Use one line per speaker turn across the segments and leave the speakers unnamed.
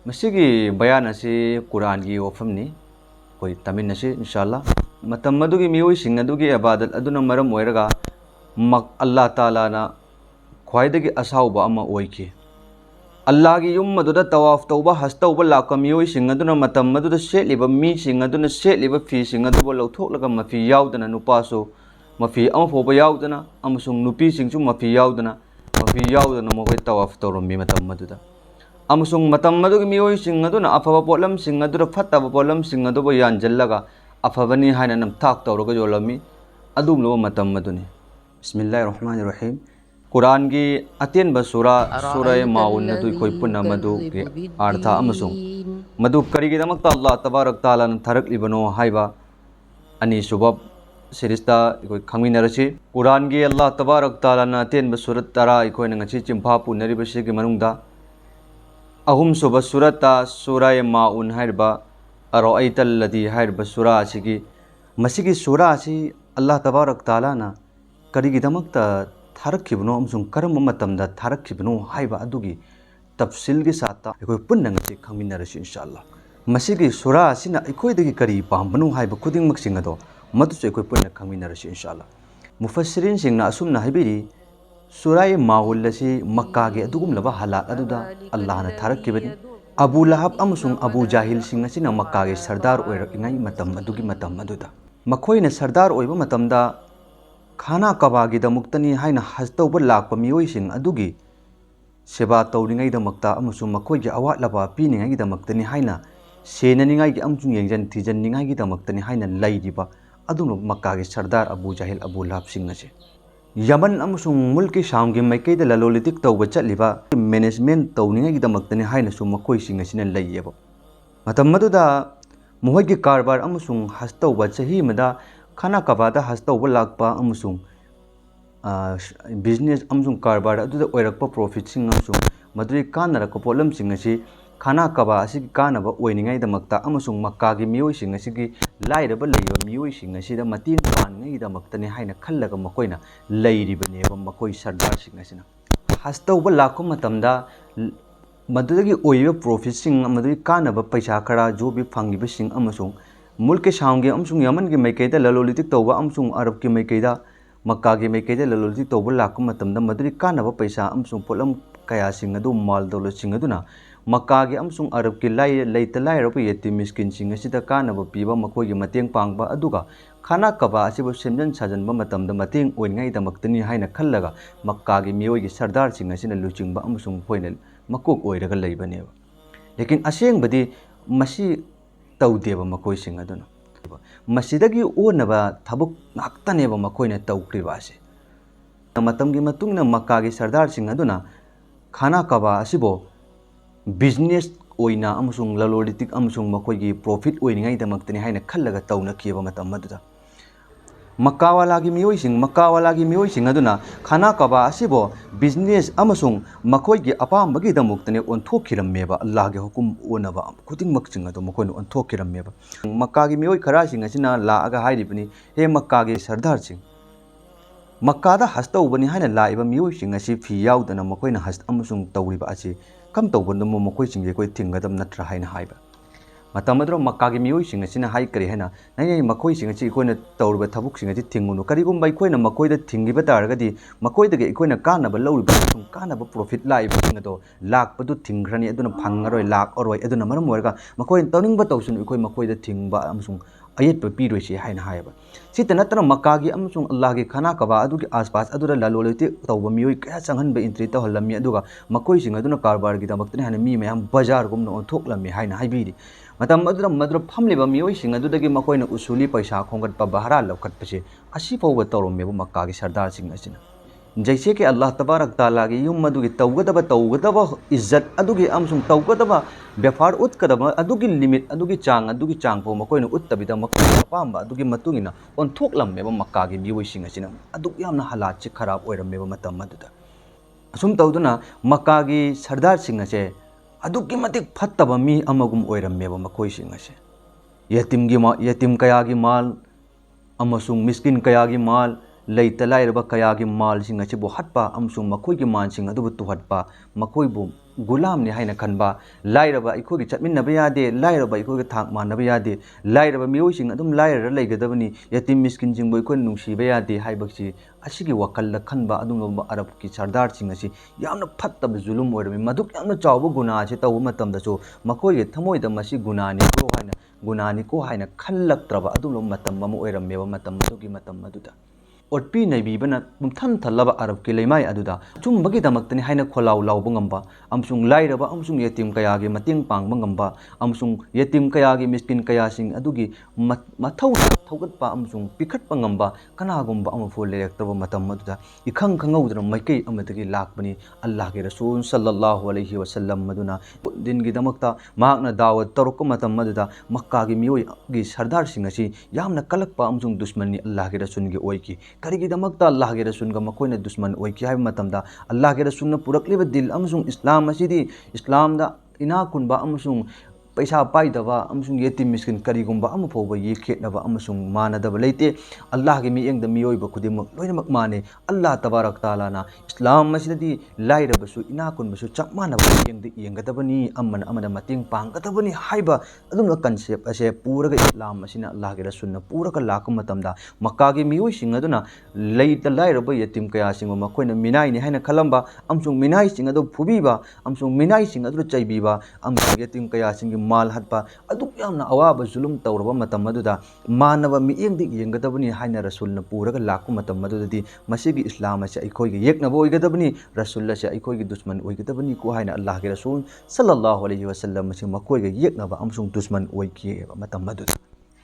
मसीगी बयान असी कुरान की वफमनी कोई तमिन असी इंशाल्लाह मतम मदुगी मियोई सिंग अदुगी इबादत अदुना मरम ओइरगा अल्लाह ताला ना ख्वाइदगी असाउबा अमा ओइकी अल्लाह की युम मदुदा तवाफ तौबा हज तौबा लाका मियोई सिंग अदुना मतम मदुदा सेटलिबा मी सिंग अदुना सेटलिबा फी सिंग अदुबा लौथोकलगा मफी याउदना नुपासो मफी अमा फोबा याउदना अमसुंग नुपी सिंगसु मफी याउदना मखोय तवाफ तौरमी मतम मदुदा अमसुंग मतम मदुगी मियोई सिंग अदुना अफबा पोलम सिंग अदुदा फत्तबा पोलम सिंग अदुबा यानजल्लगा अफबनी हायना नमथाक तौरगा जोलमी अदुमलो मतम मदुनी बिस्मिल्लाहिर रहमानिर रहीम कुरान की अतेन सूरा सूरा माउन नदु कोई पुन्ना मदु के अर्थ अमसुंग मदु करिगिदमक अल्लाह तबारक ताला न थरकलिबनो हाइबा अनि सुबब सिरिस्ता कोई खमिनरसी कुरान की अल्लाह तबारक ताला न अतेन सूरत तरा कोई नंगसी चिंफा पुनरिबसी के मनुंगदा अहुम सुब सूरता सूरा माउन हाइबा अरअइतल लदी हाइबा सूरा असिगी मसिगी सूरा असि अल्लाह तबारक ताला न करिगिदमक थारखिबनो अमसुंग करम मतमदा थारखिबनो हाइबा अदुगी तफसील के साथ अखोय पुन्ना ngasi खमिनरसी इंशाल्लाह मसिगी सूरा असिना अखोयदगी करी पामबनो हाइबा खुदिंगमक सिंगदो मदुसु अखोय पुन्ना खमिनरसी इंशाल्लाह मुफस्सिरिन सिंगना असुमना हाइबिरी सूरा माउल असी मक्का के अदुगुमलबा हालात अदुदा अल्लाह न थारखिबनी अबू लहब अमसुंग अबू जाहिल सिंग असिना मक्का के सरदार ओइरकिङै मतम अदुगी मतम अदुदा मखोयना सरदार ओइबा मतमदा खाना कबागी दमुक्तनी हाइना हज तौबा लाक्पा मियोइसिंग अदुगी सेवा तौरिङै दमक्ता अमसुंग मखोयगी अवात लबा पीनिङै दमक्तनी हाइना सेननिङै की अमसुंग येंजन थिजननिङै की दमक्तनी हाइना लैरिबा अदुनो मक्का के सरदार अबू जाहिल अबू लहब सिंग असे यमन अमसुंग मुल्की शाम की मैकैदा ललोलितिक तौबा चटलिबा मैनेजमेंट तौनिङै की दमक्तनी हाइना सु मखोयसिंग असिना लैयेबा मतम मदुदा मोहैगी कारबार अमसुंग हज तौबा चही मदा खाना कबादा हज तौबा लाक्पा अमसुंग बिजनेस अमसुंग कारबार अदुदा ओइरक्पा प्रॉफिट सिंग अमसुंग मदुई कानरक पोलम सिंग असि खाना कबा असि कानबा ओइनिङै दमक्ता अमसुंग मक्का की मियोई सिंग असि लाइरबा लैबा मियोई सिंग असिदा मतेंग पानिङै दमक्तनी हाइना खल्लगा मखोयना लैरिबनेबा मखोय सरदार सिंग असिना हज तौबा लाक्पा मतमदा मदुदगी ओइबा प्रॉफिट सिंग मदुई कानबा पैसा खरा जो भी फंगिबा सिंग अमसुंग मुल्क के शामगे अमसुंग यमन के मैकैदा ललोलितिक तौबा अमसुंग अरब के मैकैदा मक्का के मैकैदा ललोलितिक तौबा लाक्पा मतमदा मदुई कानबा पैसा अमसुंग पोलम कया सिंग अदु माल दौलत सिंग अदुना मक्का के अमसुंग अरब के लैता लाइरबा यति मिस्किन सिंग असिदा कानबा पीबा मखोयगी मतेंग पांगबा अदुगा खाना कबा असिबु सेमजन साजनबा मतमदा मतेंग ओइनिङै दमक्तनी हाइना खल्लगा मक्का के मियोयगी सरदार सिंग असिना लुचिंगबा अमसुंग खोयना मकोक ओइरगा लैबनेबा लेकिन असेंगबदी मसी तौदेबा मखोयसिंग अदुना मसीदगी ओनबा थबुक नाक्तनेबा मखोयना तौक्रिबासे मतमगी मतुंगना मक्का के सरदार सिंग अदुना खाना कबा असिबो बिजनेस ओइना अमसुंग ललोलितिक अमसुंग मखोयगी प्रॉफिट ओइनिङै दमक्तनी हाइना खल्लगा तौनखिबा मतम मदुदा मक्का वाला की मियोइसिंग अदुना खाना कबा असिबो बिजनेस अमसुंग मखोयगी अपामबगी दमुक्तने ओन्थोखिरमेबा अल्लाह के हुकुम ओनबा खुदिंगमक सिंग अदु मखोयन ओन्थोखिरमेबा मक्का की मियोइ खरा सिंग असिना लाअगा हाइरिबनी हे मक्का के सरदार सिंग मक्का दा हज तौबनी हाइना लाइबा मियोइसिंग असि फी याउदना मखोयना हज अमसुंग तौरिबा असि कम तौबनदमो मखोयसिंगे कोय थिंगदम नत्रा हाइना हाइबा मतमद्रो मक्का की मियोइसिंग असिना हाइ करी हैना नै मखोयसिंग असि कोयना तौरिबा थबुकसिंग असि थिंगुनु करिगुम्बा कोयना मखोयदा थिंगिबा तारगदी मखोयदगे कोयना कानबा लौरिबा अमसुंग कानबा प्रॉफिट लाइबा सिंगदो लाखपदु थिंगरनी अदुना फंगरोय लाख अरोय अदुना मरम ओरगा मखोयन तौनिंगबा तौसुनु कोय मखोयदा थिंगबा अमसुंग अयेतपा पीरोयसि हाइना हायबा सित नत्र मक्का की अमसुंग अल्लाह की खाना कबा अदुगी आसपास अदुरा ललोलिति तौबा मियोइ कया चंगहनबा इंट्री तौहलमी अदुगा मखोयसिंग अदुना कारबार की दमक्तने हाना मी मयाम बाजार गुमना ओंथोकलमी हाइना हाइबिरि मतम अदुरा मदुरा फमलिबा मियोइसिंग अदुदगी मखोयना उसूली पैसा खोंगटपा बहरा लौकटपसे असि फौबा तौरमेबा मक्का की सरदार सिंग असिना जैसे कि अल्लाह तबारक ताला की युम मदुगी तौगदबा इज्जत अदुगी अमसुंग तौगदबा व्यापार उत्कदबा अदुगी लिमिट अदुगी चांग पो मखोयना उत्तबिदा मखोयना अपामबा अदुगी मतुंगिना ओंथोकलमेबा मक्का की मियोइसिंग असिना अदुग यामना हालात से खराब ओइरमेबा मतम मदुदा असुम तौदुना मक्का की सरदार सिंग असे अदुगी मतिक फत्तबा मी अमगुम ओइरमेबा मखोयसिंग असे यतीम कया की माल अमसुंग मिस्किन कया की माल लैता लाइरबा कया की माल सिंग असिबु हटपा अमसुंग मखोयगी मानसिंग अदुबु तुहटपा मखोयबु गुलामने हाइना खनबा लाइरबा अखोगी चटमिन्नबा यादे लाइरबा अखोगी थाक मानबा यादे लाइरबा मियोइसिंग अदुम लाइररा लेगदबनी यतीम मिस्किन जिंगबो अखोन नुंसीबा यादे हाइबक्सी असिगी वखल खनबा अदुंगबा अरब की सरदार सिंग असि यामना फत्तब जुलुम ओइरमी मदुक यामना चावबो गुना से तव मतमदसो मखोइगे थमोइदा मसि गुनानी को हाइना खल्लक्त्रबा अदुम मतम अमा ओइरमेबा मतम मदुगी मतम मदुदा ओटपी नैबीबना पुंथन थल्लबा अरब की लेमाय अदुदा चुम्बगी दमक्तनि हाइना खोलाव लावबो ngamba amsung lairaba amsung yetim kayagi mating pangba ngamba amsung yetim kayagi miskin kayasing adugi mathau thaugatpa amsung pikhatpa ngamba kanagumba amafo lerektaba matam aduda ikhang khangaudra maikei amadagi lakbani allah ge rasul sallallahu alaihi wasallam maduna din gi damakta mahakna dawat taruk matam aduda makka gi miyoi gi sardar sing asi yamna kalakpa amsung dushmani allah ge rasul gi oiki करीगिदमक्ता अल्लाह के रसूल का मकोइना दुश्मन ओइकी HYBE मतमदा अल्लाह के रसूल न पुरकलिबा दिल अमसुंग इस्लाम असिदी इस्लाम दा इना कुनबा अमसुंग पैसा पाइदबा अमसुंग यतीम मिस्किन करीगुंबा अमफोबा येखेटनबा अमसुंग मानदबा लेते अल्लाह के मियंग द मियोइबा खुदिमक लोइनमक माने अल्लाह तबारक ताला ना इस्लाम मसिददी लाइरबसु इना कुनबसु चकमानबा यंग द यंगदबनी अमन अमन मतिंग पांगदबनी हाइबा अदुम कंसेप्ट असे पूरग इस्लाम मसिना अल्लाह के रसूल न पूरग लाक मतमदा मक्का के मियोइ सिंग अदुना लेत लाइरबा यतीम कया सिंग मखोइना मिनाइ नि हाइना खलंबा अमसुंग मिनाइ सिंग अदु फुबीबा अमसुंग मिनाइ सिंग अदु चैबीबा अमसुंग यतीम कया सिंग माल हटपा अदुक यामना अवाब जुलुम तौरबा मतम मदुदा मानव मियंग दी यंगदबनी हाइना रसूल न पूरग लाकु मतम मदुददी मसिगी इस्लाम से अखोइगे येकनबो ओइगदबनी रसूल से अखोइगे दुश्मन ओइगदबनी को हाइना अल्लाह के रसूल सल्लल्लाहु अलैहि वसल्लम मसि मखोइगे येकनबा अमसुंग दुश्मन ओइकी मतम मदुदा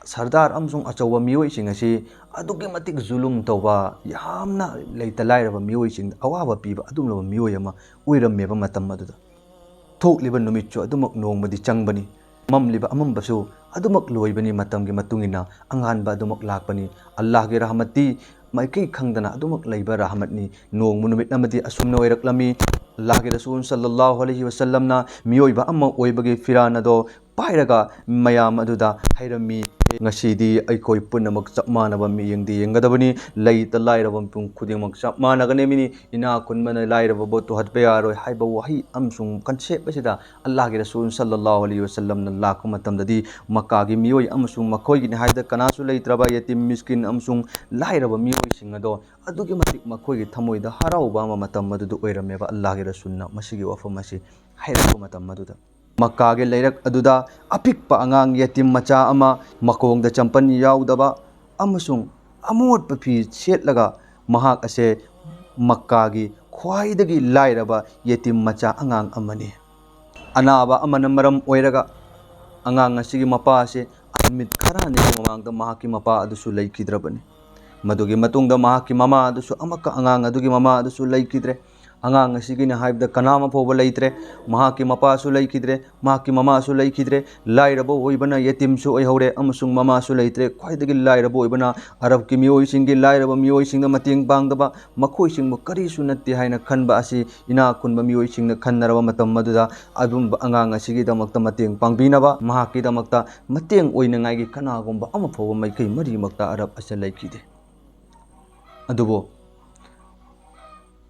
सरदार अमसुंग अचौबा मियोइ सिंग असि अदुगे मतिक जुलुम तौबा यामना लेता लाइरबा मियोइ सिंग अवाबा पीबा अदुमलबा मियोइ अमा ओइरमेबा मतम मदुदा थोकलिबा नुमितचो अदुमक नोंगबदी चंगबनी ममलिबा अमंबसु अदुमक लोइबनी मतमगे मतुंगिना अंगानबा अदुमक लाकबनी अल्लाह के रहमती माइकई खंगदना अदुमक लैबा रहमतनी नोंगमु नुमित नमदी असुमना ओइरक्लमी अल्लाह के रसूल सल्लल्लाहु अलैहि वसल्लम ना मियोइबा अम्मा ओइबगे फिरान अदो पाइरगा मयाम अदुदा हैरमी ngasi अखोई पुनमक चप मानब मियंगदी यंगदबनी लैत लाइरब पुंग खुदिमक चप मानगने मिनी इना कुनमन लाइरब बोतो हटबे यारोय हाइबा वही अमसुंग कंसेप्ट असिदा अल्लाह के रसूल सल्लल्लाहु अलैहि वसल्लम न लाख मतमददी मक्का गी मियोय अमसुंग मखोई गी हाइदा कनासु लैत्रबा यतीम मिस्किन अमसुंग लाइरब मियोय सिंगदो अदुगी मतिक मखोई गी थमोइदा हराउबा मतम मदुदु ओइरमेबा अल्लाह के रसूल न मसिगी वफम असी हाइरब मतम मदुदा मक्का के लैरक अदुदा अपिकपा अंगांग यतीम मचा अमा मकोंगदा चंपन याउदबा अमसुंग अमोट फी सेटलगा महाक असे मक्का की ख्वाइदगी लाइरबा यतीम मचा अंगांग अमनी अनाबा अमन मरम ओइरगा अंगांग असिगी मपा असे मित खराने ममांगदा महाकी मपा अदुसु लैखिद्रबनी मदुगी मतुंगदा महाकी ममा अदुसु अमका अंगांग अदुगी ममा अदुसु लैखिद्रे अंगांग असिगिना हाइबदा कनाम फोबा लैत्रे महाकी मपासु लैखिद्रे महाकी ममासु लैखिद्रे लाइरबो ओइबना यतीमसु ओइहौरे अमसुंग ममासु लैत्रे ख्वाइदगी लाइरबो ओइबना अरब की मियोइसिंगी लाइरबा मियोइसिंगदा मतेंग पांगदबा मखोइसिंगबो करिसु नत्ते हाइना खनबा असि इना खुनबा मियोइसिंगना खन्नरबा मतम मदुदा अदुम अंगांग असिगिदमक्ता मतेंग पांगबिनबा महाकीदमक्ता मतेंग ओइनंगाइगी कनागुंबा अमफोबा मैकै मरिमक्ता अरब असे लैखिदे अदुबो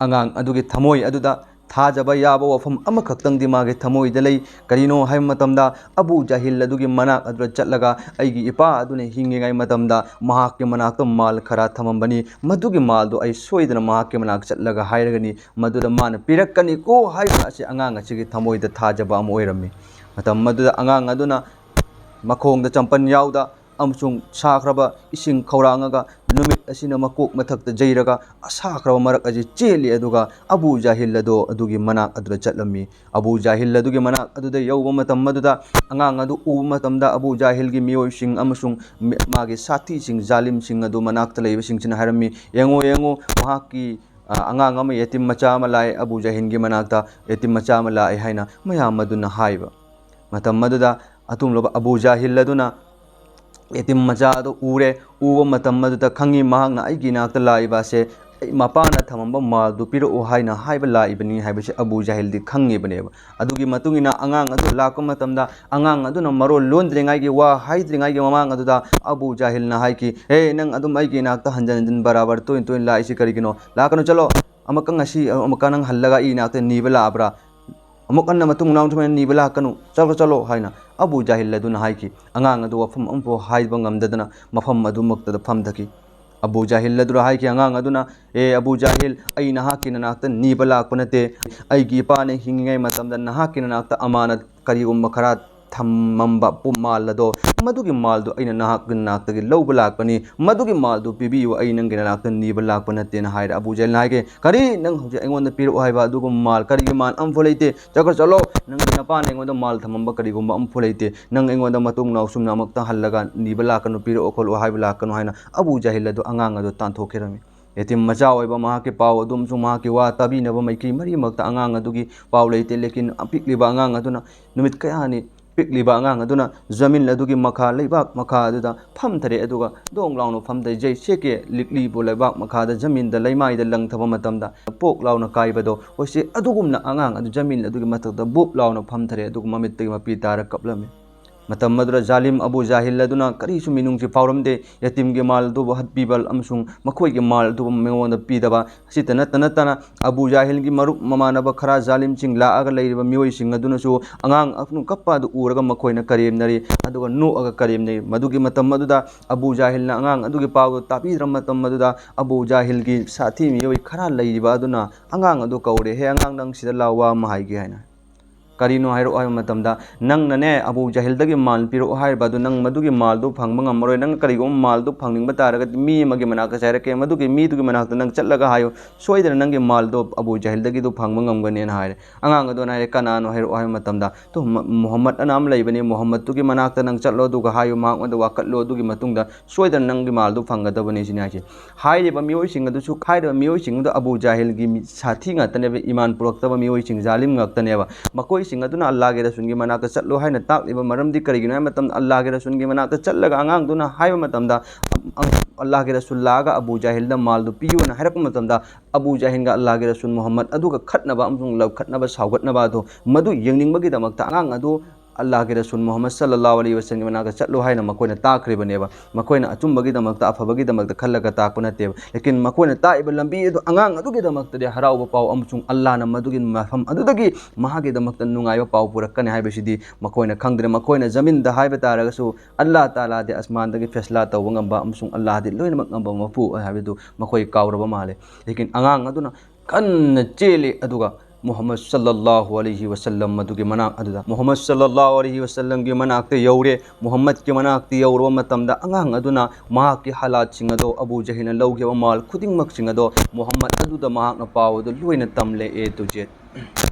अंगांग अदुगे थमोय अदुदा थाजबा याबा वफम अमखक्तंग दिमागे थमोय दलै करिनो हाय मतमदा अबू जाहिल अदुगे मनाक अदुरा चटलगा अइगी इपा अदुने हिंगेगाय मतमदा महाके मनाक तो माल खरा थमंबनी मदुगे माल दो अइ सोइदना महाके मनाक चटलगा हायरगनी मदुदा मान पिरक्कनी को हायबा असे अंगांग असिगे थमोयदा थाजबा अम ओइरम्मी मतम मदुदा अंगांग अदुना मखोंगदा चंपन याउदा अमसुंग साख्रबा इसिंग खौरांगगा नुमित असिना मकोक मथक्ता जैरगा असाख्रबा मरक अजि चेली अदुगा अबू जाहिल अदो अदुगी मनाक अदुदा चटलम्मी अबू जाहिल अदुगी मनाक अदुदा यौबा मतम मदुदा अंगांग अदु उबा मतमदा अबू जाहिलगी मियोइसिंग अमसुंग मागे साथीसिंग जालिमसिंग अदु मनाक्ता लैबसिंगसिना हारम्मी येंगो येंगो महाकी अंगांग अमा यतीम मचा अमा लाए अबू जाहिलगी मनाक्ता यतीम मचा अमा लाए हाइना मयाम मदुना हाइबा मतम मदुदा अतुमलोबा अबू जाहिल अदुना यतीम मचा अदु उरे उबा मतम मदुदा खंगी महांगना अइगी नाक्ता लाइबासे मपाना थमंबा मालदु पिरो हाइना हाइबा लाइबनी हाइबसे अबू जाहिल दि खंगेबनेबा अदुगी मतुंगिना अंगांग अदु लाको मतमदा अंगांग अदुना मरो लोंद्रिंगाइगी वा हाइद्रिंगाइगी ममांग अदुदा अबू जाहिल ना हाइकी हे नंग अदुम अइगी नाक्ता हंजन हंजन बराबर तोइन तोइन लाइसि करिगिनो लाकनो चलो अमका ngasi अमका नंग हल्लगा इ नाक्ता नीबा लाब्रा अमुक अन्ना मतुंग नाउ थुमेन नीबा लाकनु चलो चलो हाइना अबू जाहिल अदुना हाइकी अंगांग अदु वफम अमफो हाइबा ngamdadana mafam adu maktada famdaki Abu जाहिल अदुरा हाइकी अंगांग अदुना ए अबू जाहिल आई नहाकी ननाक्ता नीबा लाकपा नते अईगी इपाने हिंगिंगै मतमदा नहाकी ननाक्ता अमानत करिगुम्बा खरा थम्मंबा पुमालदो मधुगी मालदो अइना नहाक नाक्तगी लौबा लाकपनी मधुगी मालदो पिबियो अइ नंगे नाक्ता नीबा लाकपा नतेना हाइरा अबू जाहिल हाइके करी नंग होजे अइंगोंदा पिरो हाइबा अदुगो माल करिगी मान अमफो लेते चकर चलो नंग नपान अइंगोंदा माल थमंबा करिगुम्बा अमफो लेते नंग अइंगोंदा मतुंग नाउ सुमना अमक्ता हल्लगा नीबा लाकनु पिरो खोलो हाइबा लाकनु हाइना अबू जाहिल अदु अंगांग अदु तांथोखेरमी यतीम मचा होइबा महाके पाव अदुम सु महाके वा ताबिनबा मैकी मरी मक्ता अंगांग अदुगी पाव लेते लेकिन अपिकलिबा अंगांग अदुना नुमित कयानी पिकलिबा अंगांग अदुना जमीन अदुगी मखा लेबाक मखा अदुदा फमथरे अदुगा दोंग लाउनो फमदै जै सेके लिकली बो लेबाक मखादा जमीन दा लैमाइदा लंगथबा मतमदा पोक लाउनो काइबदो ओसे अदुगुमना अंगांग अदु जमीन अदुगी मथकदा बुप लाउनो फमथरे अदुग ममित्तगी मपि तारा कपलमे मतम मदुरा जालिम अबू जाहिल अदुना करीसु मिनुंगसि फावरमदे यतीम के माल दु हत्पीबल अमसुंग मखोय के माल दु मेंगोंदा पीदबा सितना तना अबू जाहिल की मरुप ममानब खरा जालिम सिंग लाअगा लैरिबा मियोय सिंग अदुनसु अंगांग अफनु कप्पा दु उरगा मखोयना करेमनरी अदुगा नुअगा करेमनै मदुगी मतम मदुदा अबू जाहिल ना अंगांग अदुगी पाव तापीद्रम मतम मदुदा अबू जाहिल की साथी मियोय खरा लैरिबा अदुना अंगांग अदु कौरे हे अंगांग नंग सिदा लावा माहाइगे हाइना करीनो हाइरो आय मतमदा नंग नने अबू जाहिल दगी माल पिरो हाइबा दु नंग मदुगी माल दु फंगबा ngamroi नंग करीगो माल दु फंगनिंगबा तारगा मी मगे मनाका साइरके मदुगी मी दुगी मनाका नंग चल्लगा हायो सोइदर नंगे माल दु अबू जाहिल दगी दु फंगबा ngamगने ना हाइरे अंगांग दु नाइरे कनानो हाइरो आय मतमदा तो मोहम्मद अनाम लैबने मोहम्मद तुगी मनाका नंग चल्लो दुगा हायो मांगवदा वाकटलो दुगी मतुंगदा सोइदर नंगे माल दु फंगदबने सिनि हाइसे हाइरेबा मियोय सिंग दु सु खाइरेबा मियोय सिंग दु अबू जाहिल गी साथी ngतनेबा ईमान पुरक्तबा मियोय सिंग जालिम ngतनेबा मकोय सिंग दुना अल्लाह के रसूल की मनाक चलो है ताकलीब मरमदी करीगिनो मतम अल्लाह के रसूल की मनाक चलगा आंगांग दुना हाइबा मतमदा अल्लाह के रसूल लागा अबू जाहिल दा माल दु पियो ना हाइरक मतमदा अबू जाहिल गा अल्लाह के रसूल मोहम्मद अदुगा खटनबा अमसुंग लव खटनबा सावगटनबा दो मदु यंगनिंगबगी दमकता आंगांग अदु अल्लाह के रसूल मोहम्मद सल्लल्लाहु अलैहि वसल्लम की मनाक चलो है मकोयना ताखरिबनेबा मकोयना अचुंबगी दमकता अफबगी दमकता खल्लगा ताकप नतेबा लेकिन मकोयना ताइबा लंबी अदु आंगांग अदुगी दमकता दे हराउबा पाव अमसुंग अल्लाह ना मदुगी मफम अदुदगी महागे दमकता नुंगाइबा पाव पुरक्कने हाइबसिदी मकोयना खंगदरे मकोयना जमीन दा हाइबा तारगसु अल्लाह ताला दे आसमान दगी फैसला तौबा ngamba अमसुंग अल्लाह दे लोइनमक ngamba मफु हाइबदु मकोय कावरबा माले लेकिन आंगांग अदुना कन्न चेले अदुगा मोहम्मद सल्लल्लाहु अलैहि वसल्लम मदुगे मनाक अदुदा मोहम्मद सल्लल्लाहु अलैहि वसल्लम के मनाकते यौरे मोहम्मद के मनाकते यौरबा मतमदा अंगांग अदुना महाक के हालात सिंग अदो अबू जहिल लौगेबा माल खुदिंगमक सिंग अदो मोहम्मद अदुदा महाकना पाव अदु लोइना तमले ए टू जेड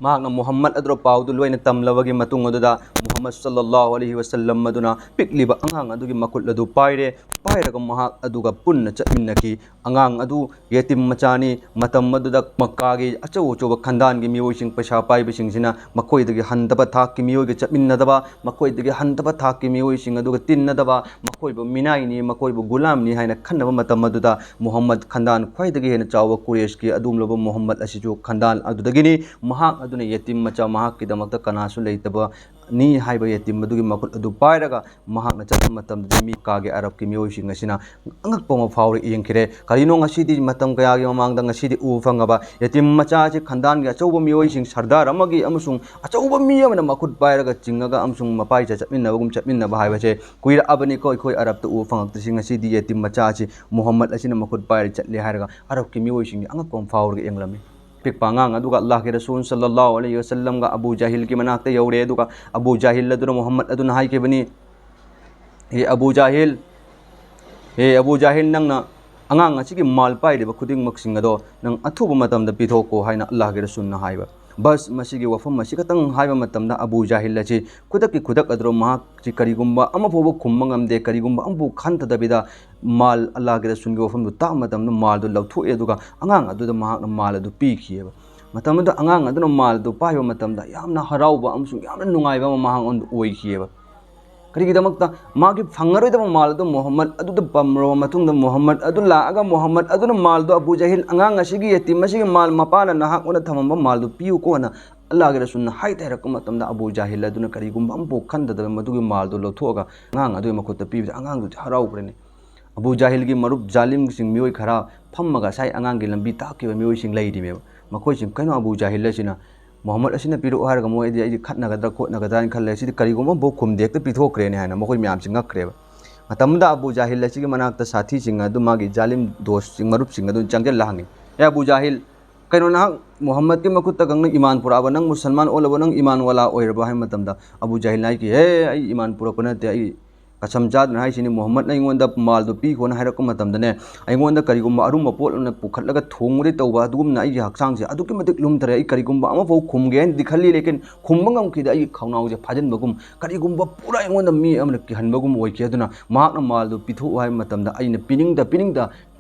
महाकना मोहम्मद अदुरा पाव अदु लोइना तमलबगी मतुंग अदुदा मोहम्मद सल्लल्लाहु अलैहि वसल्लम मदुना पिकलिबा अंगांग अदुगी मकुल अदु पाइरे पाइरगा महाक अदुगा पुन्न चटमिन्नकी अंगांग अदु यतीम मचानी मतम मदुदा मक्कागी अचौ अचौबा खंदान की मियोइसिंग पैसा पाइबसिंगसिना मखोइदगी हंदबा थाककी मियोइगे चटमिन्नदबा मखोइदगी हंदबा थाककी मियोइसिंग अदुगा तिन्नदबा मखोइबो मिनाइनी मखोइबो गुलामनी हाइना खन्नबा मतम मदुदा मोहम्मद खंदान ख्वाइदगी हेना चावबा कुरेश की अदुमलबा मोहम्मद असिजु खंदान अदुदगिनी महाक अदुना यतीम मचा महाक की दमकता कनासु लेतबा नी हाइबा यतीम मदुगी मकुल अदु पाइरगा महाकना चटम मतम मी कागे अरब की मियोइसिंग असिना अंगकपा मफाउर यंखिरे करिनो ngasiदी मतम कयागी ममांगदा ngasiदी उ फंगबा यतीम मचा से खंदान गे अचौबा मियोइसिंग सरदार अमगी अमसुंग अचौबा मी अमना मखुद पाइरगा चिंगगा अमसुंग मपाइ चटमिन्नबगुम चटमिन्नबा हाइबसे कुइरा अबनी कोइ कोइ अरब त उ फंगक्तसिंग ngasiदी यतीम मचा से मोहम्मद असिना मखुद पाइर चटले हाइरगा अरब की मियोइसिंग अंगकपा मफाउर गे यंगलमे पिकपा ngang aduga Allah ke rasul sallallahu alaihi wasallam ga Abu Jahil ki manakte yaure aduga Abu Jahil aduna Muhammad aduna hai ke bani he Abu Jahil nang na angang asigi mal pai de khuding maksing ado nang athuba matam da pithoko haina Allah ke rasul na haiba बस मसीगी वफम मसी खतंग हाइबा मतमदा अबू जाहिल अची खुदक की खुदक अदरो मा ची करीगुम्बा अमफोबो खुम्मंगमदे करीगुम्बा अमबु खंतदबिदा माल अल्लाह के रसूल के वफम दु ता मतम माल दु लौथोए दुगा अंगांग अदुदा मा माल दु पीखिएबा मतम दु अंगांग अदुना माल दु पाइबा मतमदा यामना हराउबा अमसु यामना नुंगाइबा महांग ओन ओइखिएबा करीगिदमक्ता मागी फंगरोइदबा माल दु मोहम्मद अदुदा पमरो मतुंगदा मोहम्मद अदु लागा मोहम्मद अदुना माल दु अबू जहिल अंगांग असिगी यतीम असिगी माल मपाना नहाक ओना थमंबा माल दु पियु कोना अल्लाह के रसूल हाई तैरक मतमदा अबू जाहिल अदुना करीगुम्बा अम्बो खंददबा मदुगी माल दु लोथोगा अंगांग अदु मखुत पिबदा अंगांग दु हराउब्रेने अबू जाहिल की मरुप जालिम सिंग मियोय खरा फम्मगा साइ अंगांग की लंबी ताकिबा मियोय सिंग लैदिमेबा मखोय सिंग कनो अबू जाहिल सिना मोहम्मद असिना पिरो हारगा मोइदि आइदि खतनगद्रा खोतनगद्रा खल्ले सिदि करिगुम बो खुमदे हेक्ता पिथोक्रेने हायना मखोय ma'am Singh ngakkreba matamda Abu Jahil asigi manakta sathi singa adu magi jalim dos sing marup singa adu changjal lahangi ya Abu Jahil kaino na Muhammad ke makutta gangna iman pura banang musalman olabo nang iman wala oirba hay matamda Abu Jahil nai ki he ai iman pura kona te ai kasam jad na hai sini Muhammad na ingonda mal do pi khona haira ko matamda ne ingonda karigumba arum mapol na pukhatlaga thongri tawba dugum na ai haksang se adu ki matik lum thare ai karigumba ama fo khumge dikhali lekin khumbangam ki da ai khawnau je phajan bagum karigumba pura ingonda mi amna ki hanbagum oi ki aduna mak na mal do pithu hai matamda ai na pining da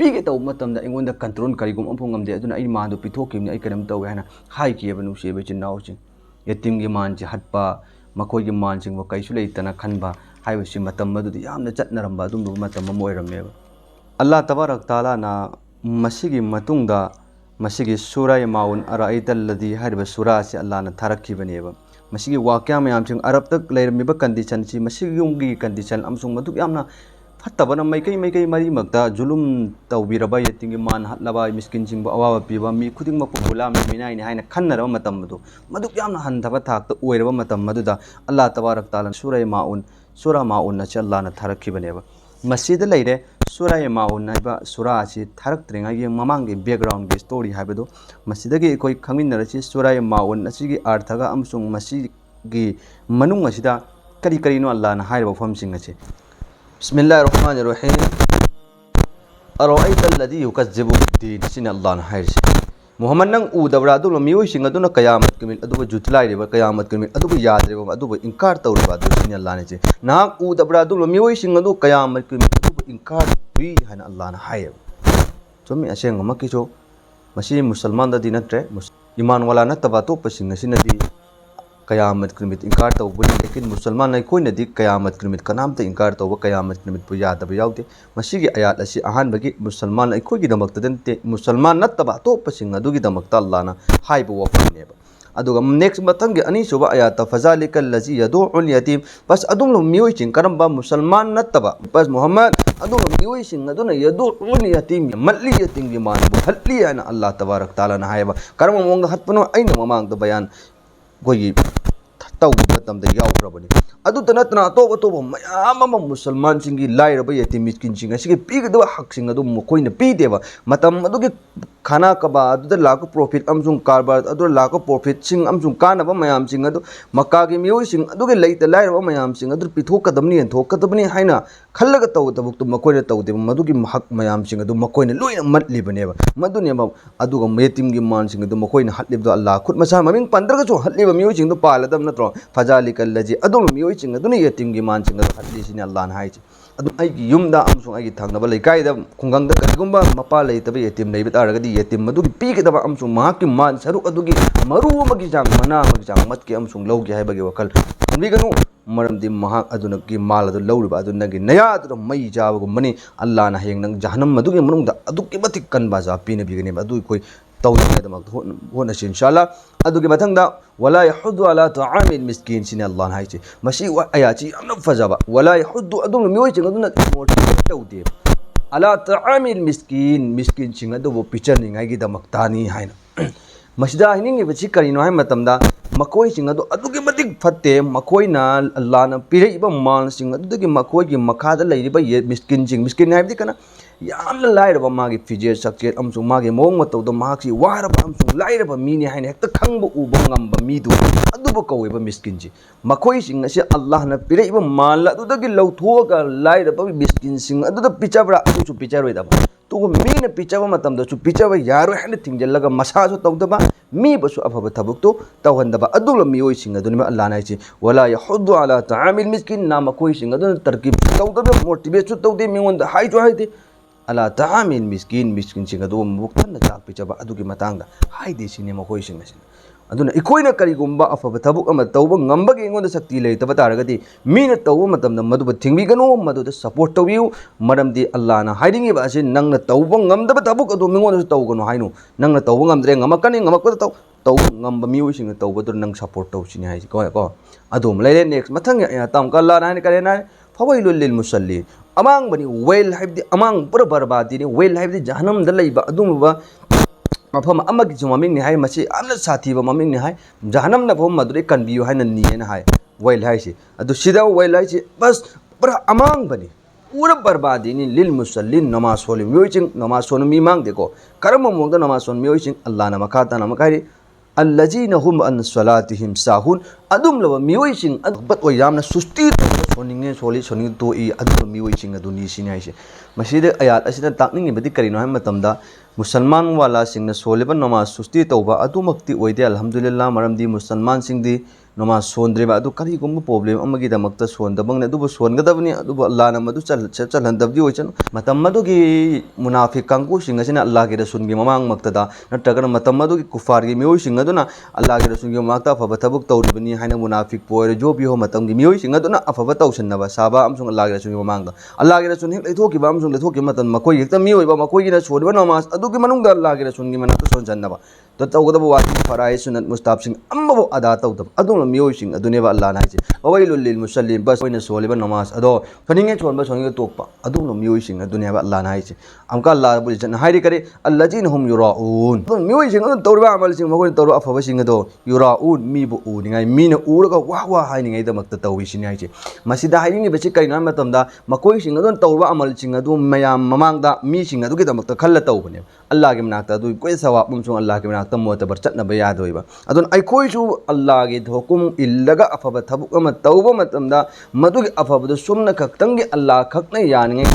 pige taw matamda ingonda control karigum am phongam de aduna ai ma do pitho ki ai kanam taw hana hai ki banu se be chin naw chin yatim gi man ji hatpa makoi gi man sing wa kaisu leitana khanba हाइबसी मतम मदुदि यामना चटनरंबा दुम मतम मोयरमेब अल्लाह तबारक ताला ना मसिगी मतुंगदा मसिगी सूरा माउन अराइतल्लदी हाइबा सूरा से अल्लाह ना थारखिबनेब मसिगी वाक्या मयाम सिंग अरब तक लेरमिबा कंडीशन सी मसिगी कंडीशन अमसुंग मदुक यामना फत्तबना मैकै मरी मक्ता जुलुम तौबिरबा यतिंगी मान हतलबा मिस्किन सिंग अवाबा पीबा मी खुदिंग मकु गुलाम मिनाइनि हाइना खन्नरबा मतम मदु मदुक यामना हंथबा थाकता ओइरबा मतम मदुदा अल्लाह तबारक ताला सूरा माउन सूरा माउन से अल्लाह ने थारखिबनेब मसीद लेरे सूरा माउन नाइबा सूरा asi थारक्त्रिंगागी ममांगी बैकग्राउंड की स्टोरी हाइबदो मसीदगी कोई खमिनरसी सूरा माउन असिगी अर्थगा अमसुंग मसीगी मनुंग असिदा करी करीनो अल्लाह ने हाइबा फमसिंग असे बिस्मिल्लाहिर रहमानिर रहीम अराइता अल्लदी युकज्जिबु बिद्दीन सिन अल्लाह ने हाइरसे मोहम्मद नंग उदबरा अदु मियोय सिंग अदुना कयामत कमिन अदु जुतलाइरेबा कयामत कमिन अदु याद्रेबा अदु इनकार तौरबा अदु सिन अल्लाह ने ना उदबरा अदु मियोय सिंग अदु कयामत कमिन अदु इनकार हुई हन अल्लाह ने हाय चोमी असेंग मकिचो मसी मुसलमान ददि नत्रे ईमान वाला नतबा तो पसिंग सिनदि कयामत कमिन इनकार तौबनि लेकिन मुसलमान नै कोइनदि कयामत कमिन कनामते इनकार तौबा कयामत कमिन पु यादबा याउते मसीगी आयात असी अहानबगी मुसलमान अखोगी दमक्तदनते मुसलमान नतबा तो पसिंग अदुगी दमक्ता अल्लाह ना हाइबो वफनेबा अदुगा नेक्स्ट मतंगे अनि सुबा आयात फजालिकल लजी यदुउल यतीम बस अदुम मियोय चिंग करंबा मुसलमान नतबा बस मोहम्मद अदुम मियोय चिंग अदुना यदुउल यतीम मल्ली यतीम गी मानबो हल्ली अना अल्लाह तबारक ताला ना हाइबा करम मोंग हतपनो अइना ममांग द बयान गोई तौगी मतमदा याउख्रबनी अदुत नतना अतोब अतोब मयाम अम मुसलमान सिंगी लाइरबा यतीम मिस्किन सिंग असिगे पीगदबा हक सिंग अदु मकोइना पीदेबा मतम अदुगे खाना कबा अदुदा लाको प्रॉफिट अमसुंग कारबार अदु लाको प्रॉफिट सिंग अमसुंग कानबा मयाम सिंग अदु मक्का गे मियोय सिंग अदुगे लेइता लाइरबा मयाम सिंग अदु पिथोकदबनी एंथोकदबनी हाइना खल्लगा तौदबुक मकोइना तौदेबा मदुगी हक मयाम सिंग अदु मकोइना लोइना मतलिबनेबा मदुनेबा अदुगा यतीम गी मान सिंग अदु मकोइना हतलिबदो अल्लाह खुद मसा ममिंग पंद्रगा जो हतलिबा मियोय सिंग दो पालदब नत्रो फजालिकल लजी अदुम मियोय चिंग अदुना यतीम गी मान चिंग हतली सिने अल्लाह ना हाइछि अदु आइगी युमदा अमसुंग आइगी थांगनबा लैकाइदा खुंगंगदा करिगुंबा मपा लैतबा यतीम लैबा तारगदी यतीम मदुगी पीगदबा अमसुंग महाकि मान सरु अदुगी मरु अमगी जांग मना अमगी जांग मतके अमसुंग लौगे हाइबगी वखल खुंबिगनु मरमदि महाक अदुना की माल अदु लौरिबा अदुनागी नया अदु मई जाबगुमनी अल्लाह ना हेंग नंग जहन्नम मदुगी मनुंगदा अदुकी मतिक कनबा जा पीने बिगने अदु कोई तौदमक होनसि इंशाल्लाह अदुगी मथंगदा वला यहुद्दु अला तआमिल मिस्किन सिने अल्लाह ना हाइछि मसी आयाची यामना फजाबा वला यहुद्दु अदुम मियोय चिंग अदुना मोटिवेट तौदे अला तआमिल मिस्किन मिस्किन चिंग अदुबो पिचरनिंगाइगी दमक्तानी हाइना मसिदा हिनिंगे बछि करिनो हाइ मतमदा मकोय सिंग अदु अदुगी मतिक फत्ते मकोयना अल्लाह ना पिरैबा मान सिंग अदुगी मकोयगी मखादा लैरिबा ये मिस्किन हाइबदि कना यामना लाइरबा मागी फिजे सक्चेट अमसुंग मागी मोंग मतौदा माकी वारबा अमसुंग लाइरबा मीनि हाइना हेक्ता खंगबा उबा ngamba मीदु अदुबो कौवेबा मिस्किन जी मकोय सिंग असे अल्लाह ना पिरैबा मान अदुदगी लौथोगा लाइरबा मिस्किन सिंग अदुदा पिचाबरा अदुसु पिचारोइदाबा तो मीना पिचाबा मतमदसु पिचाबा यारो हैना थिंजलगा मसासु तौदबा मीबसु अफबा थबुक तो तौहंदबा अदुला मियोय सिंग अदुनिमा अल्लाह ना हाइछि वला यहुद्दु अला तआमिल मिस्किन ना मकोय सिंग अदुना तरकीब तौदबा मोटिवेट तौदे मिंगोंदा हाइजो हाइदे अला तआमिल मिस्किन सिंग अदु मुक्तन चाक पिचाबा अदुगी मतंगदा हाइदे सिने मकोय सिंग असिन अदुना इकोइना करिगुंबा अफबा थबुक अमा तौबा ngambagi ingonda sakti leitaba taragadi Meena तौबा मतमदा मदुबा थिंबिगनो मदुदा सपोर्ट तौबिउ मरमदि अल्लाह ना हाइदिंगी बा असे नंगना तौबा ngambdaba थबुक अदु मिंगोंदा तौगनो हाइनु नंगना तौबा ngambdre ngamakani ngamakpa तौ तौ ngamba मियोय सिंग तौबा दु नंग सपोर्ट तौसिनि हाइसि को अदुम लेले नेक्स्ट मथंग ताम का अल्लाह ना करे ना फवैलुल लिल मुसल्लिन अमांग बनी वेल हाइबदि अमांग पुरा बर्बादी ने वेल हाइबदि जहन्नम द लैबा अदुमबा
मफम अमगी ममिंग ने हाय मसी अमना साथीबा ममिंग ने हाय जहनम न फम मदुरे कनबियु हाय ननी ने हाय वाइल हाय से अदु सिदा वाइल हाय से बस पूरा अमांग बनी पूरा बर्बादी नि लिल मुसल्लिन नमाज सोलि म्योइचिंग नमाज सोन मी मांग देखो करम मोंग नमाज सोन म्योइचिंग अल्लाह न मखाता न मखारी अल्लजीन हुम अन सलातिहिम साहुन अदुम लब म्योइचिंग अदबत ओ यामना सुस्ती सोनिंगे सोली सोनिंग तो ई अदुम म्योइचिंग अदुनी सिनि हायसे मसीदे आयात असिदा ताकनिंग बदि करिनो हाय मतमदा मुसलमान वाला सिंह सोलेबा नमाज सुस्ती तौबा अदुमक्ति ओइदे अल्हम्दुलिल्लाह मरमदी मुसलमान सिंगदी नमाज सोंद्रेबा अदु करिगुम प्रॉब्लम अमगी दमक्ता सोंदबंगने अदुबो सोनगदबनी अदुबो अल्लाह न मदु चलहंदबदि ओइचन मतम मदुगी मुनाफिक कांगु सिंह असिना अल्लाह के रसूल की ममांग मक्तदा नत्रगन मतम मदुगी कुफार की मियोइ सिंह अदुना अल्लाह के रसूल की ममांगता अफब थबुक तौरिबनी हाइना मुनाफिक पोयर जो भी हो मतम की मियोइ सिंह अदुना अफब तौसनबा साबा अमसुंग अल्लाह के रसूल की ममांगदा अल्लाह के रसूल हेक लेथोकिबा अमसुंग लेथोकि मतम मकोइ हेक्ता मियोइबा मकोइ न सोरबा नमाज अदुगी मनुंग अल्लाह के रसूल की मनाक सोनजनबा तो तौगदब वाजिब फराइज सुन्नत मुस्ताहब सिंह अम्मबो अदा तौदब अदुम मियोइ सिंह अदुनेबा अल्लाह नाइजे ववैलुल लिल मुसल्लिन बस ओइना सोलेबा नमाज अदो फनिंगे सोनबा सोनिगे तोकपा अदुम मियोइ सिंह अदुनेबा अल्लाह नाइजे अमका अल्लाह रब्बुल इज्जत हाइरि करे अल्लजीन हुम युराऊन मियोइ सिंह अदुम तौरबा अमल सिंह मकोइ तौरबा अफबा सिंह अदो युराऊन मीबो उनिंगाइ मीना उरगा वाह वाह हाइनिंगाइ दमक्ता तौइ सिनि हाइजे मसिदा हाइनिंगे बेचे करिना मतमदा मकोइ सिंह अदुम तौरबा अमल सिंह अदु मयाम ममांगदा मी सिंह अदुगे दमक्ता खल्ला तौबने अल्लाह के मनाक्ता अदु कोइ सवाब मुसुंग अल्लाह के मनाक्ता मोतबर चटनबा यादोइबा अदुन अइखोइसु अल्लाह के हुकुम इल्लगा अफब थबुक अमा तौबा मतमदा मदुगे अफबदु सुमना खक्तंगे अल्लाह खक्ना यानिंगे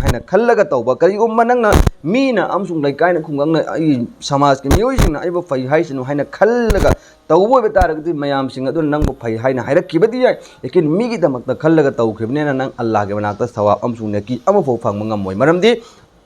हाइना खल्लगा तौबा करिगुम नंगना मीना अमसुंग लैकाइना खुंगंगना आई समाज के मियोइसिंगना आइबो फै हाइसिनु हाइना खल्लगा तौबो बेतारगदि मयाम सिंह अदुन नंगबो फै हाइना हाइरक्किबदि याय लेकिन मीगी दमक्ता खल्लगा तौखिबनेना नंग अल्लाह के मनाक्ता सवाब अमसुंग नेकी अमफो फंग मंगमोय मरमदि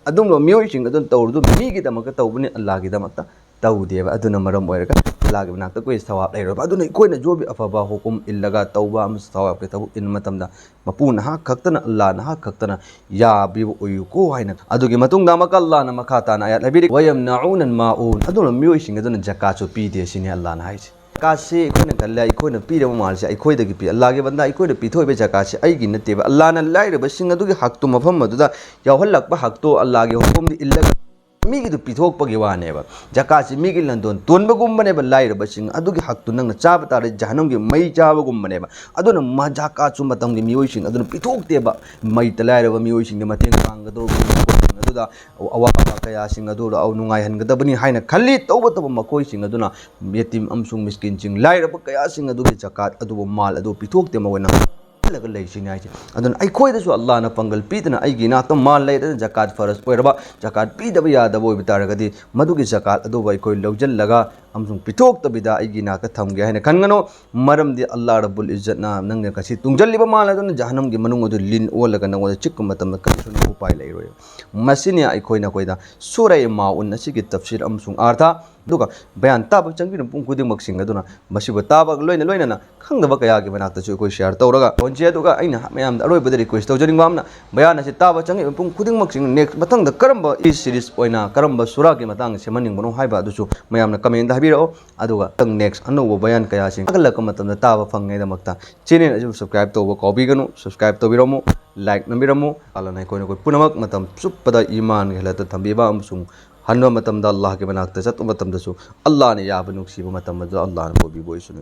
अदुम लो मियोइसिंग अदुन तौरदु मीगी दमक्ता तौबने अल्लाह के दमक्ता तौदेबा अदुना मरम ओइरगा अल्लाह के मनाक्ता कोइ सवाब लैरोबा अदुना कोइना जो भी अफबा हुकुम इल्लगा तौबा अम सवाब के तबु इन मतमदा मपुना हा खक्तना अल्लाह ना हा खक्तना या बिबो ओयुको हाइना अदुगे मतुंगदा मका अल्लाह ना मखाताना आयात लबिरि वयमनाउन माउन अदुना मियोइसिंग अदुना जकात पीदे सिनि अल्लाह ना हाइसे जकात अखोइना गल्ला अखोइना पीरबा मालसे अखोइदगी पी अल्लाह के बंदा अखोइना पीथोइबे जकात अइगी नतेबा अल्लाह ना लाइरबा सिंग अदुगे हक्तु मफम अदुदा यावहल्लकबा हक्तो अल्लाह के हुकुम इल्लगा मीगी पीथोपगी वानेबा जकात मीगी लंदोन तोनबगुम्बनेबा लाइरबसिंग अदुगी हक्तु नंगना चाब तारे जहनमगी मई चाबगुम्बनेबा अदुना मा जकात मतंगी मियोइसिंग अदुना पीथोक्तेबा मई तलाइरबा मियोइसिंग मतेंग पांगदो अदुदा अवाबा कयासिंग अदुदा औ नुंगाइहनगदबनी हाइना खल्ली तौबतब मकोइसिंग अदुना यतीम अमसुंग मिस्किनसिंग लाइरबा कयासिंग अदुगी जकात अदुबो माल अदु पीथोक्ते मवना लग लेसिनि हाइसे अदुन अइखोइदसु अल्लाह ना पंगल पीदना अइगी नाक्ता माल लेदना जकात फरज ओइरबा जकात पीदब यादब ओइब तारगदि मदुगी जकात अदुब अइखोइ लौजल्लगा अमसुंग पिथोक्तबिदा अइगी नाक्ता थमगे हाइना खनगनो मरमदि अल्लाह रब्बुल इज्जत ना नंगे कसी तुंगजल्लिबा माल अदुन जहन्नमगी मनुंग अदु लिन ओलगा नंगोदा चिक्क मतम करिसुन उपाय लैरोय मसिनि अइखोइना कोइदा सूरा माउन असिगी तफसीर अमसुंग अर्था दुगा बयान ताब चंगिन पुंग खुदिमक्सिंग अदुना मसिबो ताब लोइना लोइना खंगदबा कयागी मनाक्तासु कोइ शेयर तौरगा कोनचे अदुगा अइना मयाम अरोइबदा रिक्वेस्ट तौजनिंगबा अमना बयान असे ताब चंगि पुंग खुदिमक्सिंग नेक्स्ट मतंग करम्बा इ सीरीज ओइना करम्बा सूरा के मतंग सेमनिंगबनो हाइबा अदुसु मयामना कमेंट दा हाबिरओ अदुगा तंग नेक्स्ट अनोबो बयान कयासिंग अगलक मतंदा ताब फंगैदमक्ता चैनल अजु सब्सक्राइब तौबा कौबिगनु सब्सक्राइब तौबिरमु लाइक नबिरमु अलानाइ कोइना कोइ पुनमक मतम सुपदा ईमान गेलता थंबिबा अमसुंग हन्वा मतमदा अल्लाह के मनाक्ता चत मतमदसु अल्लाह ने याब नुक्सिबा मतमदा अल्लाह ने बोबी बोइसुनु